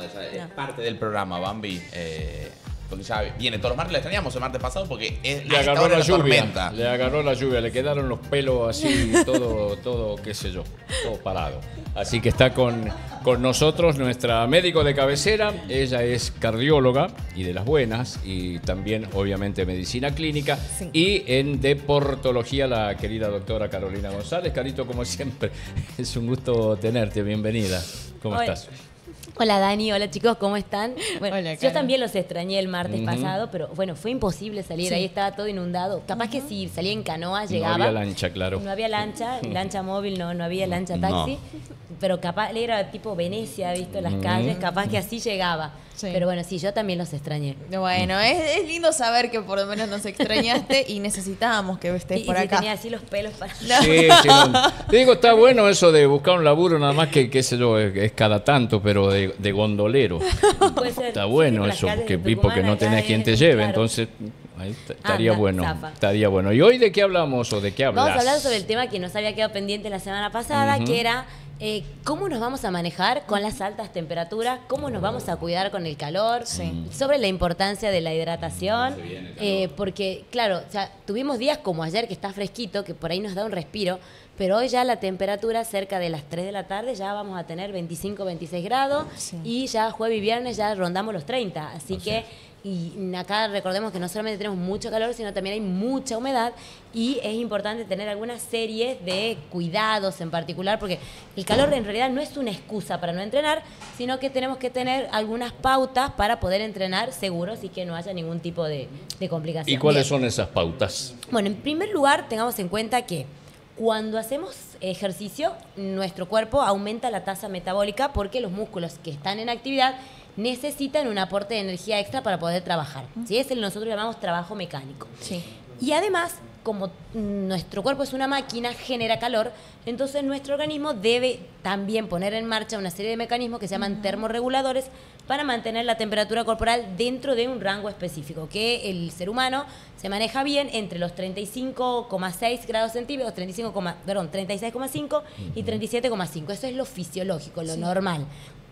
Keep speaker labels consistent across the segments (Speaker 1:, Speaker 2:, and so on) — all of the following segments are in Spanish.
Speaker 1: es parte del programa, Bambi. Porque ya viene todos los martes, la extrañamos el martes pasado porque
Speaker 2: le agarró la lluvia,
Speaker 1: tormenta.
Speaker 2: Le agarró la lluvia, le quedaron los pelos así, todo, qué sé yo, todo parado. Así que está con nosotros nuestra médico de cabecera. Ella es cardióloga y de las buenas, y también obviamente medicina clínica, sí. Y en deportología la querida doctora Carolina González. Carito, como siempre, es un gusto tenerte, bienvenida. ¿Cómo estás?
Speaker 3: Hola Dani, hola chicos, ¿cómo están? Bueno,
Speaker 4: hola,
Speaker 3: yo también los extrañé el martes pasado, pero bueno, fue imposible salir, ahí estaba todo inundado. Capaz que si salía en canoa llegaba.
Speaker 2: No había lancha, claro.
Speaker 3: No había lancha móvil, no había lancha taxi, pero capaz era tipo Venecia, visto las calles, capaz que así llegaba. Sí. Pero bueno, sí, yo también los extrañé.
Speaker 4: Bueno, es lindo saber que por lo menos nos extrañaste y necesitábamos que estés por acá.
Speaker 3: Tenía así los pelos para...
Speaker 2: Sí, no. Te digo, está bueno eso de buscar un laburo, nada más que qué sé yo, es cada tanto, pero de gondolero.
Speaker 3: Puede ser,
Speaker 2: está bueno
Speaker 3: sí,
Speaker 2: eso, porque no tenés quien te lleve, claro. Entonces ahí estaría bueno. Estaría bueno. ¿Y hoy de qué hablamos o de qué hablas?
Speaker 3: Vamos a hablar sobre el tema que nos había quedado pendiente la semana pasada, que era... ¿cómo nos vamos a manejar con las altas temperaturas? ¿Cómo nos vamos a cuidar con el calor? Sí. Sobre la importancia de la hidratación. Porque, claro, o sea, tuvimos días como ayer que está fresquito, que por ahí nos da un respiro, pero hoy ya la temperatura cerca de las 3 de la tarde ya vamos a tener 25, 26 grados y ya jueves y viernes ya rondamos los 30. Así que... Y acá recordemos que no solamente tenemos mucho calor, sino también hay mucha humedad y es importante tener algunas series de cuidados en particular, porque el calor en realidad no es una excusa para no entrenar, sino que tenemos que tener algunas pautas para poder entrenar seguros y que no haya ningún tipo de complicación.
Speaker 2: ¿Y cuáles son esas pautas?
Speaker 3: Bueno, en primer lugar, tengamos en cuenta que cuando hacemos ejercicio, nuestro cuerpo aumenta la tasa metabólica porque los músculos que están en actividad necesitan un aporte de energía extra para poder trabajar. ¿Sí? Es el que nosotros llamamos trabajo mecánico. Sí. Y además, como nuestro cuerpo es una máquina, genera calor, entonces nuestro organismo debe también poner en marcha una serie de mecanismos que se llaman termorreguladores para mantener la temperatura corporal dentro de un rango específico, que el ser humano se maneja bien entre los 35,6 grados centígrados, 36,5 y 37,5. Eso es lo fisiológico, lo normal.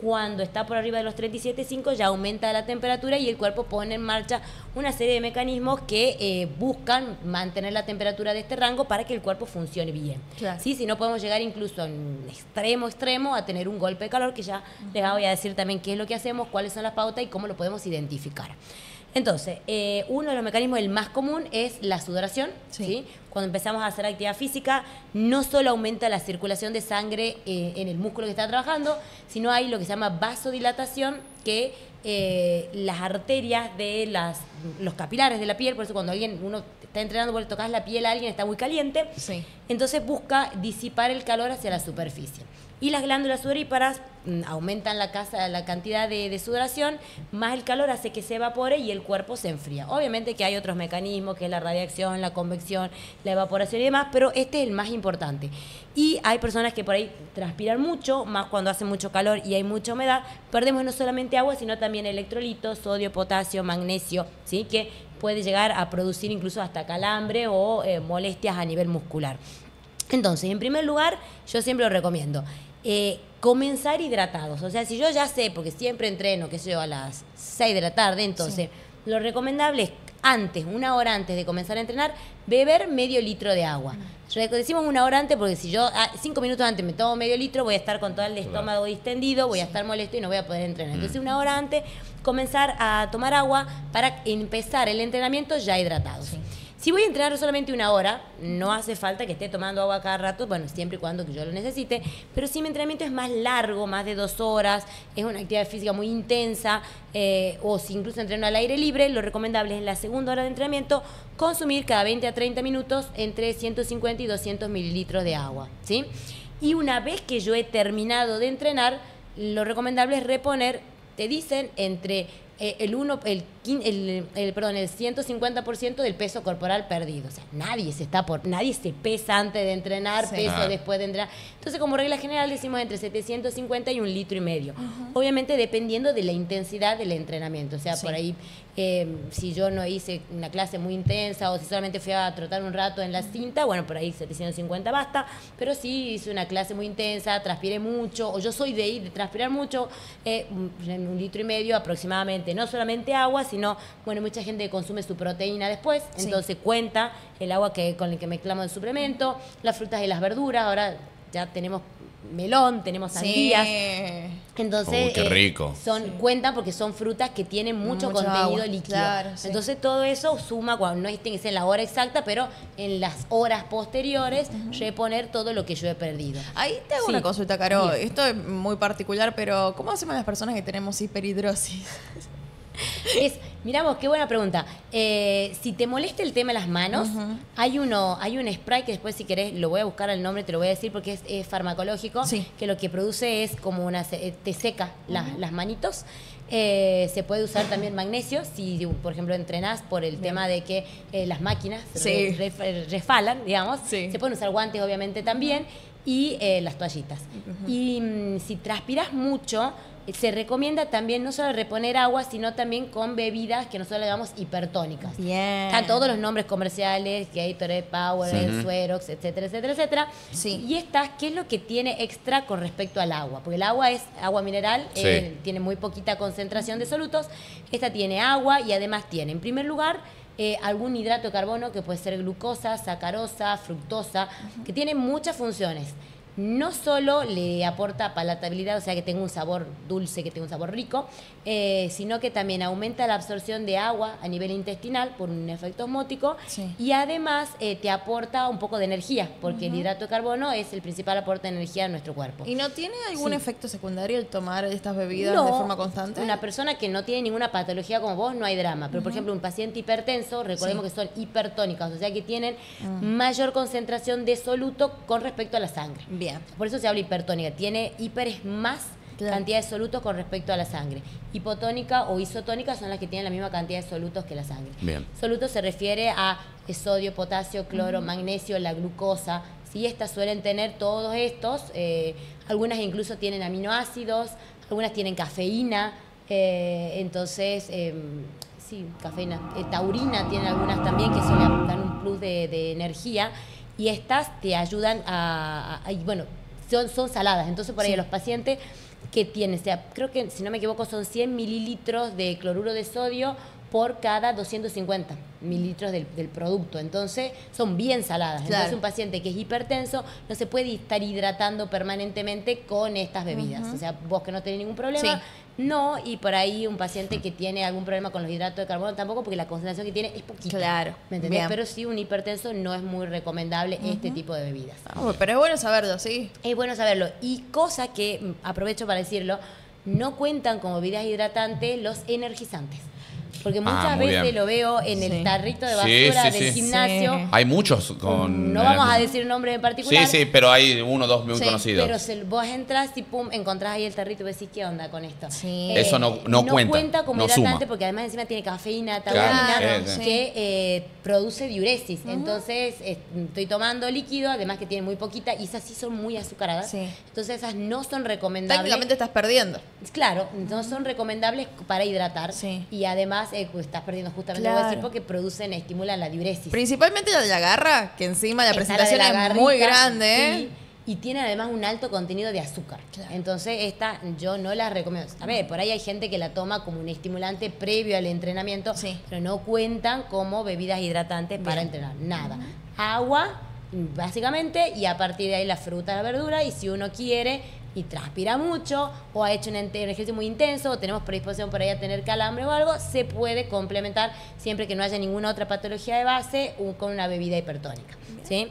Speaker 3: Cuando está por arriba de los 37,5 ya aumenta la temperatura y el cuerpo pone en marcha una serie de mecanismos que buscan mantener la temperatura de este rango para que el cuerpo funcione bien. Claro. ¿Sí? Si no podemos llegar incluso en extremo a tener un golpe de calor, que ya les voy a decir también qué es lo que hacemos, cuáles son las pautas y cómo lo podemos identificar. Entonces, uno de los mecanismos, el más común, es la sudoración. ¿Sí? Cuando empezamos a hacer actividad física, no solo aumenta la circulación de sangre en el músculo que está trabajando, sino hay lo que se llama vasodilatación, que las arterias de los capilares de la piel, por eso cuando uno está entrenando, vos le tocas la piel a alguien, está muy caliente, entonces busca disipar el calor hacia la superficie. Y las glándulas sudoríparas aumentan la cantidad de sudoración, más el calor hace que se evapore y el cuerpo se enfría. Obviamente que hay otros mecanismos, que es la radiación, la convección, la evaporación y demás, pero este es el más importante. Y hay personas que por ahí transpiran mucho, más cuando hace mucho calor y hay mucha humedad, perdemos no solamente agua, sino también electrolitos, sodio, potasio, magnesio, ¿sí? Que puede llegar a producir incluso hasta calambre o molestias a nivel muscular. Entonces, en primer lugar, yo siempre lo recomiendo. Comenzar hidratados. O sea, si yo ya sé, porque siempre entreno, qué sé yo, a las 6 de la tarde, entonces lo recomendable es una hora antes de comenzar a entrenar, beber medio litro de agua. Decimos una hora antes porque si yo 5 minutos antes me tomo medio litro, voy a estar con todo el estómago distendido, voy a estar molesto y no voy a poder entrenar. Entonces, una hora antes, comenzar a tomar agua para empezar el entrenamiento ya hidratados. Si voy a entrenar solamente una hora, no hace falta que esté tomando agua cada rato, bueno, siempre y cuando que yo lo necesite, pero si mi entrenamiento es más largo, más de 2 horas, es una actividad física muy intensa, o si incluso entreno al aire libre, lo recomendable es en la segunda hora de entrenamiento consumir cada 20 a 30 minutos entre 150 y 200 mililitros de agua, ¿sí? Y una vez que yo he terminado de entrenar, lo recomendable es reponer, te dicen, entre el el 150% del peso corporal perdido. O sea, nadie se pesa antes de entrenar,
Speaker 4: Sí.
Speaker 3: peso después de entrenar. Entonces, como regla general, decimos entre 750 y 1,5 litros. Obviamente, dependiendo de la intensidad del entrenamiento. O sea,
Speaker 4: Sí.
Speaker 3: por ahí, si yo no hice una clase muy intensa o si solamente fui a trotar un rato en la cinta, bueno, por ahí 750 basta. Pero si hice una clase muy intensa, transpiré mucho, o yo soy de transpirar mucho, 1,5 litros aproximadamente. No solamente agua, sino, bueno, mucha gente consume su proteína después,
Speaker 4: Sí.
Speaker 3: entonces cuenta el agua con el que mezclamos el suplemento, las frutas y las verduras. Ahora ya tenemos melón, tenemos sandías. Entonces,
Speaker 1: Qué rico.
Speaker 3: cuentan porque son frutas que tienen mucho
Speaker 4: Mucha
Speaker 3: contenido
Speaker 4: agua,
Speaker 3: líquido.
Speaker 4: claro, sí.
Speaker 3: Entonces, todo eso suma, cuando no tiene que ser en la hora exacta, pero en las horas posteriores, reponer todo lo que yo he perdido.
Speaker 4: Ahí te hago
Speaker 3: Sí.
Speaker 4: una consulta, Caro.
Speaker 3: Bien.
Speaker 4: Esto es muy particular, pero ¿cómo hacemos las personas que tenemos hiperhidrosis?
Speaker 3: Mirá vos, qué buena pregunta. Si te molesta el tema de las manos, hay un spray que después, si querés, lo voy a buscar el nombre, te lo voy a decir porque es farmacológico,
Speaker 4: Sí.
Speaker 3: que lo que produce es como te seca las manitos. Se puede usar también magnesio si, por ejemplo, entrenás por el tema de que las máquinas
Speaker 4: Sí.
Speaker 3: resfalan, digamos.
Speaker 4: Sí.
Speaker 3: Se pueden usar guantes, obviamente, también, y las toallitas. Y si transpiras mucho, se recomienda también no solo reponer agua, sino también con bebidas que nosotros le llamamos hipertónicas.
Speaker 4: Bien.
Speaker 3: Están todos los nombres comerciales, Gatorade, Powerade, Suerox, etcétera, etcétera, etcétera.
Speaker 4: Sí.
Speaker 3: Y estas, ¿qué es lo que tiene extra con respecto al agua? Porque el agua es agua mineral,
Speaker 1: Sí.
Speaker 3: tiene muy poquita concentración de solutos. Esta tiene agua y además tiene, en primer lugar, algún hidrato de carbono que puede ser glucosa, sacarosa, fructosa, que tiene muchas funciones. No solo le aporta palatabilidad, o sea, que tenga un sabor dulce, que tenga un sabor rico, sino que también aumenta la absorción de agua a nivel intestinal por un efecto osmótico.
Speaker 4: Sí.
Speaker 3: Y además te aporta un poco de energía, porque el hidrato de carbono es el principal aporte de energía en nuestro cuerpo.
Speaker 4: ¿Y no tiene algún
Speaker 3: Sí.
Speaker 4: efecto secundario el tomar estas bebidas
Speaker 3: No,
Speaker 4: de forma constante?
Speaker 3: Una persona que no tiene ninguna patología como vos, no hay drama. Pero, por ejemplo, un paciente hipertenso, recordemos
Speaker 4: Sí.
Speaker 3: que son hipertónicas, o sea que tienen mayor concentración de soluto con respecto a la sangre.
Speaker 4: Bien.
Speaker 3: Por eso se habla hipertónica. Tiene hiper es más
Speaker 4: Claro.
Speaker 3: cantidad de solutos con respecto a la sangre. Hipotónica o isotónica son las que tienen la misma cantidad de solutos que la sangre.
Speaker 1: Bien.
Speaker 3: Soluto se refiere a sodio, potasio, cloro, magnesio, la glucosa. Sí, estas suelen tener todos estos. Algunas incluso tienen aminoácidos, algunas tienen cafeína. Entonces, sí, cafeína. Taurina tiene algunas también que eso le dan un plus de energía. Y estas te ayudan bueno, son saladas. Entonces, por ahí
Speaker 4: Sí.
Speaker 3: a los pacientes que tienen, o sea, creo que, si no me equivoco, son 100 mililitros de cloruro de sodio por cada 250 mililitros del producto. Entonces, son bien saladas.
Speaker 4: Claro.
Speaker 3: Entonces, un paciente que es hipertenso no se puede estar hidratando permanentemente con estas bebidas. O sea, vos que no tenés ningún problema,
Speaker 4: Sí.
Speaker 3: no. Y por ahí un paciente que tiene algún problema con los hidratos de carbono tampoco, porque la concentración que tiene es poquita.
Speaker 4: Claro.
Speaker 3: ¿Me entendés?
Speaker 4: Bien.
Speaker 3: Pero sí, un hipertenso no es muy recomendable este tipo de bebidas.
Speaker 4: Pero es bueno saberlo, sí.
Speaker 3: Es bueno saberlo. Y cosa que, aprovecho para decirlo, no cuentan como bebidas hidratantes los energizantes. Porque muchas
Speaker 1: muy
Speaker 3: veces
Speaker 1: bien.
Speaker 3: lo veo en
Speaker 4: Sí.
Speaker 3: el tarrito de
Speaker 1: Sí,
Speaker 3: basura
Speaker 1: sí,
Speaker 3: del
Speaker 1: sí.
Speaker 3: gimnasio.
Speaker 4: Sí.
Speaker 1: Hay muchos con...
Speaker 3: No vamos a decir un nombre en particular.
Speaker 1: Sí, sí, pero hay uno o dos muy
Speaker 4: Sí,
Speaker 1: conocidos.
Speaker 3: Pero vos entras y pum, encontrás ahí el tarrito y vos decís, ¿qué onda con esto?
Speaker 4: Sí.
Speaker 1: Eso no cuenta,
Speaker 3: como
Speaker 1: no
Speaker 3: hidratante
Speaker 1: suma.
Speaker 3: porque además encima tiene cafeína,
Speaker 1: Claro,
Speaker 3: taurina,
Speaker 1: sí, sí.
Speaker 3: que produce diuresis. Entonces, estoy tomando líquido, además que tiene muy poquita, y esas sí son muy azucaradas.
Speaker 4: Sí.
Speaker 3: Entonces, esas no son recomendables.
Speaker 4: Técnicamente estás perdiendo.
Speaker 3: Claro, no son recomendables para hidratar.
Speaker 4: Sí.
Speaker 3: Y además, pues, estás perdiendo justamente,
Speaker 4: Claro.
Speaker 3: voy a decir, porque estimulan la diuresis.
Speaker 4: Principalmente la de la garra, que encima la
Speaker 3: Está
Speaker 4: presentación
Speaker 3: de la
Speaker 4: es
Speaker 3: garrita,
Speaker 4: muy grande, ¿eh?
Speaker 3: sí, y tiene además un alto contenido de azúcar.
Speaker 4: Claro.
Speaker 3: Entonces, esta yo no la recomiendo. A ver, por ahí hay gente que la toma como un estimulante previo al entrenamiento,
Speaker 4: Sí.
Speaker 3: pero no cuentan como bebidas hidratantes para entrenar. Nada. Agua, básicamente, y a partir de ahí la fruta, la verdura, y si uno quiere y transpira mucho, o ha hecho un ejercicio muy intenso, o tenemos predisposición por ahí a tener calambre o algo, se puede complementar siempre que no haya ninguna otra patología de base con una bebida hipertónica. ¿sí?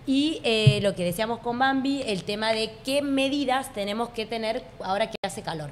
Speaker 3: Y lo que decíamos con Bambi, el tema de qué medidas tenemos que tener ahora que hace calor.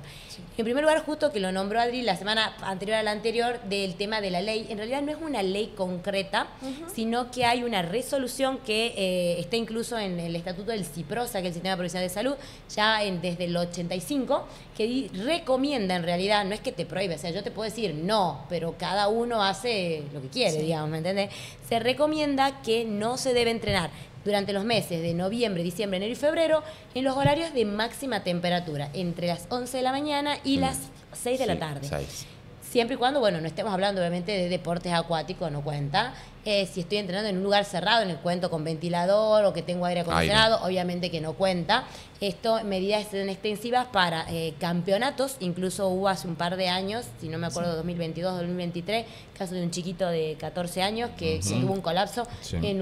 Speaker 3: En primer lugar, justo que lo nombró Adri la semana anterior a la anterior, del tema de la ley. En realidad no es una ley concreta, sino que hay una resolución que está incluso en el estatuto del CIPROSA, que es el Sistema Provincial de Salud, ya desde el 85, que recomienda en realidad, no es que te prohíbe, o sea, yo te puedo decir no, pero cada uno hace lo que quiere, digamos, ¿me entendés? Se recomienda que no se debe entrenar durante los meses de noviembre, diciembre, enero y febrero, en los horarios de máxima temperatura, entre las 11 de la mañana y las 6 de la tarde.
Speaker 1: 6.
Speaker 3: Siempre y cuando, bueno, no estemos hablando obviamente de deportes acuáticos, no cuenta. Si estoy entrenando en un lugar cerrado, en el cuento con ventilador o que tengo aire acondicionado, obviamente que no cuenta. Esto, medidas extensivas para campeonatos, incluso hubo hace un par de años, si no me acuerdo, 2022, 2023, caso de un chiquito de 14 años que tuvo un colapso en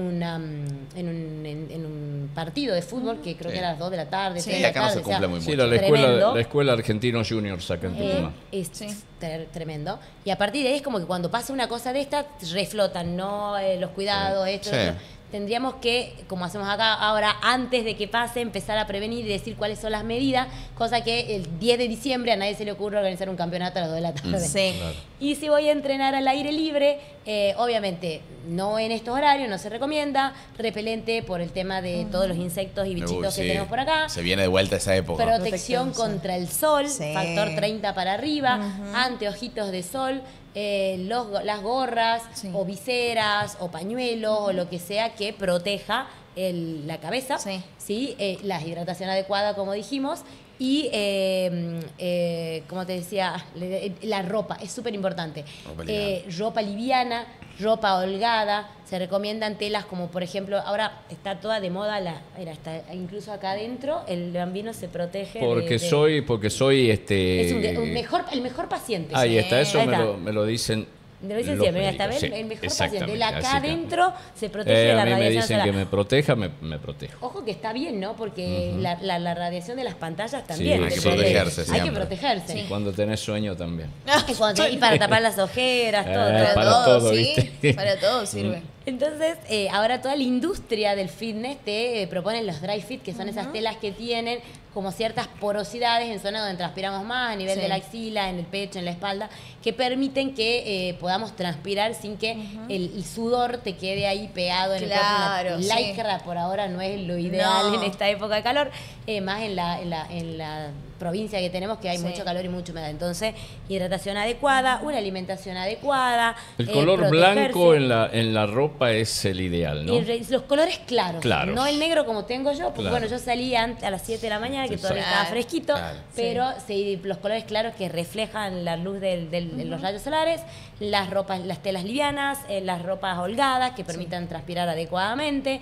Speaker 3: un partido de fútbol que creo que era a las 2 de la tarde, 3 de la
Speaker 1: acá no
Speaker 3: tarde.
Speaker 1: se cumple muy mucho.
Speaker 2: Sí, la escuela Argentinos Juniors acá en Tucumán.
Speaker 3: Es tremendo. Y a partir de ahí es como que cuando pasa una cosa de esta, reflotan, ¿no? Los cuidados, esto,
Speaker 1: Sí.
Speaker 3: otro. Tendríamos que, como hacemos acá ahora, antes de que pase, empezar a prevenir y decir cuáles son las medidas, cosa que el 10 de diciembre a nadie se le ocurre organizar un campeonato a las 2 de la tarde.
Speaker 4: Sí.
Speaker 2: Claro.
Speaker 3: Y si voy a entrenar al aire libre, obviamente no en estos horarios, no se recomienda, repelente por el tema de todos los insectos y bichitos que tenemos por acá.
Speaker 1: Se viene de vuelta esa época.
Speaker 3: Protección contra el sol,
Speaker 4: Sí.
Speaker 3: factor 30 para arriba, anteojitos de sol, las gorras o viseras o pañuelos o lo que sea que proteja la cabeza, ¿sí? La hidratación adecuada, como dijimos, y, como te decía, la ropa, es súper importante. Ropa liviana, ropa holgada, se recomiendan telas como, por ejemplo, ahora está toda de moda, está incluso acá adentro, el bambino se protege.
Speaker 2: Porque soy
Speaker 3: es el mejor paciente.
Speaker 2: Ahí está, eso
Speaker 3: Ahí está.
Speaker 2: me lo dicen.
Speaker 3: Me lo dicen
Speaker 2: los
Speaker 3: siempre, mira,
Speaker 2: médicos,
Speaker 3: está
Speaker 2: sí,
Speaker 3: el mejor
Speaker 2: exactamente,
Speaker 3: paciente. Él
Speaker 2: así
Speaker 3: acá
Speaker 2: que-
Speaker 3: adentro se protege de la
Speaker 2: a mí me
Speaker 3: radiación
Speaker 2: dicen
Speaker 3: solar.
Speaker 2: que me proteja, me protejo.
Speaker 3: Ojo que está bien, ¿no? Porque la radiación de las pantallas también.
Speaker 2: hay que
Speaker 3: depende.
Speaker 1: protegerse
Speaker 3: Hay
Speaker 1: siempre.
Speaker 3: que protegerse.
Speaker 2: Y cuando tenés sueño también.
Speaker 3: Y para tapar las ojeras, todo.
Speaker 2: Para
Speaker 4: Para
Speaker 2: todo,
Speaker 4: sí.
Speaker 2: ¿viste?
Speaker 4: Para todo sirve.
Speaker 3: Entonces, ahora toda la industria del fitness te proponen los dry fit, que son esas telas que tienen como ciertas porosidades en zonas donde transpiramos más, a nivel de la axila, en el pecho, en la espalda, que permiten que podamos transpirar sin que el sudor te quede ahí pegado en el
Speaker 4: Claro,
Speaker 3: cuerpo.
Speaker 4: sí.
Speaker 3: La lycra por ahora no es lo ideal
Speaker 4: No.
Speaker 3: en esta época de calor, más en la provincia que tenemos, que hay mucho calor y mucha humedad. Entonces, hidratación adecuada, una alimentación adecuada.
Speaker 2: El color
Speaker 3: protegerse.
Speaker 2: blanco en la ropa es el ideal, ¿no?
Speaker 3: Los colores claros,
Speaker 2: Claros.
Speaker 3: no el negro como tengo yo, porque
Speaker 2: Claro.
Speaker 3: bueno, yo salí a las 7 de la mañana, que todavía estaba fresquito,
Speaker 1: Claro.
Speaker 3: pero los colores claros que reflejan la luz de los rayos solares, las ropas, las telas livianas, las ropas holgadas que permitan transpirar adecuadamente,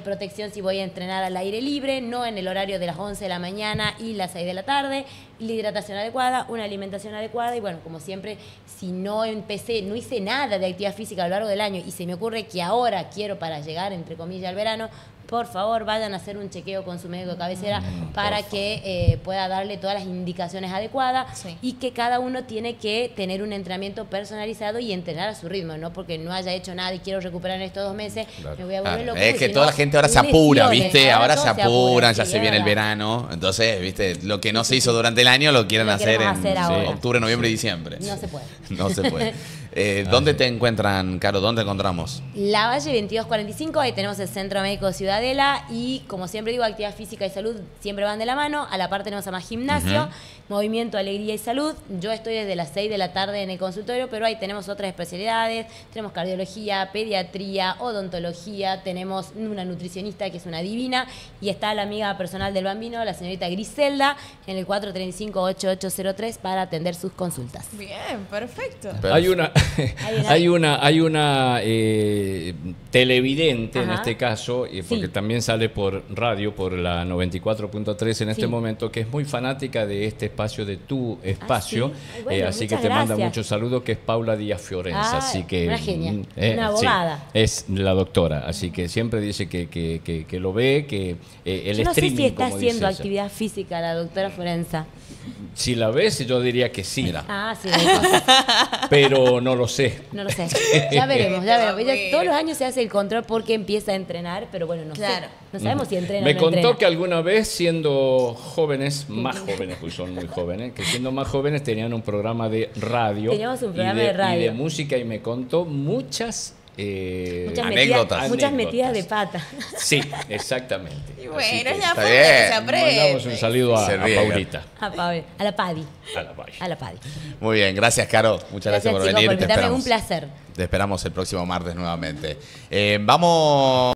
Speaker 3: protección si voy a entrenar al aire libre, no en el horario de las 11 de la mañana y las 6 de la tarde, la hidratación adecuada, una alimentación adecuada y bueno, como siempre, si no hice nada de actividad física a lo largo del año y se me ocurre que ahora quiero para llegar, entre comillas, al verano, por favor vayan a hacer un chequeo con su médico de cabecera para que pueda darle todas las indicaciones adecuadas y que cada uno tiene que tener un entrenamiento personalizado y entrenar a su ritmo, no porque no haya hecho nada y quiero recuperar en estos 2 meses, me voy a volver loco.
Speaker 1: Es que
Speaker 3: si
Speaker 1: toda
Speaker 3: no,
Speaker 1: la gente ahora se apura,
Speaker 3: lesiones.
Speaker 1: ¿viste? Ahora se
Speaker 3: todos
Speaker 1: apuran, ya
Speaker 3: sí,
Speaker 1: se
Speaker 3: es
Speaker 1: viene el
Speaker 3: verdad.
Speaker 1: verano. Entonces, ¿viste? Lo que no se hizo durante el año lo quieren
Speaker 3: Lo
Speaker 1: hacer
Speaker 3: queremos
Speaker 1: en
Speaker 3: hacer ahora.
Speaker 1: octubre, noviembre y diciembre.
Speaker 3: No se puede.
Speaker 1: No se puede. ¿Dónde te encuentran, Caro? ¿Dónde te encontramos?
Speaker 3: La Valle 2245, ahí tenemos el Centro Médico Ciudadela y como siempre digo, actividad física y salud siempre van de la mano. A la par tenemos a más gimnasio, movimiento, alegría y salud. Yo estoy desde las 6 de la tarde en el consultorio, pero ahí tenemos otras especialidades. Tenemos cardiología, pediatría, odontología, tenemos una nutricionista que es una divina y está la amiga personal del bambino, la señorita Griselda, en el 435-8803 para atender sus consultas.
Speaker 4: Bien, perfecto.
Speaker 2: Hay una televidente en
Speaker 3: Ajá.
Speaker 2: este caso, porque
Speaker 3: Sí.
Speaker 2: también sale por radio, por la 94.3 en este momento, que es muy fanática de este espacio, de tu espacio.
Speaker 3: Ay, bueno,
Speaker 2: así que
Speaker 3: muchas
Speaker 2: te manda
Speaker 3: gracias.
Speaker 2: muchos saludos, que es Paula Díaz Fiorenza. Así que,
Speaker 3: una genia, una abogada.
Speaker 2: sí, es la doctora, así que siempre dice que lo ve, que el
Speaker 3: Yo no sé
Speaker 2: streaming,
Speaker 3: si está
Speaker 2: como
Speaker 3: haciendo
Speaker 2: dice ella.
Speaker 3: actividad física la doctora Forenza.
Speaker 2: Si la ves, yo diría que sí.
Speaker 1: Mira.
Speaker 3: Ah, sí.
Speaker 2: Pero no lo sé.
Speaker 3: No lo sé. Ya veremos, ya veremos. Ella
Speaker 4: Bueno.
Speaker 3: todos los años se hace el control porque empieza a entrenar, pero bueno, no
Speaker 4: Claro.
Speaker 3: sé. No sabemos si entrena
Speaker 2: Me
Speaker 3: o no
Speaker 2: contó
Speaker 3: entrena.
Speaker 2: que alguna vez, siendo jóvenes, más jóvenes, pues son muy jóvenes, que siendo más jóvenes tenían un programa de radio.
Speaker 3: Teníamos un programa
Speaker 2: y
Speaker 3: de radio.
Speaker 2: Y de música, y me contó muchas
Speaker 1: anécdotas.
Speaker 3: Muchas metidas de pata.
Speaker 2: Sí, exactamente.
Speaker 4: Y
Speaker 2: Así
Speaker 4: bueno,
Speaker 2: que
Speaker 4: es la
Speaker 1: está
Speaker 4: forma
Speaker 1: bien.
Speaker 4: que se aprende.
Speaker 2: mandamos un saludo a
Speaker 1: Se ríe,
Speaker 2: Paulita.
Speaker 3: A la Padi.
Speaker 2: A la Valle.
Speaker 3: A la Padi.
Speaker 1: Muy bien, gracias, Caro. Muchas gracias, por
Speaker 3: chicos,
Speaker 1: venir.
Speaker 3: por
Speaker 1: Te
Speaker 3: invitarme.
Speaker 1: esperamos.
Speaker 3: Un placer.
Speaker 1: Te esperamos el próximo martes nuevamente. Vamos.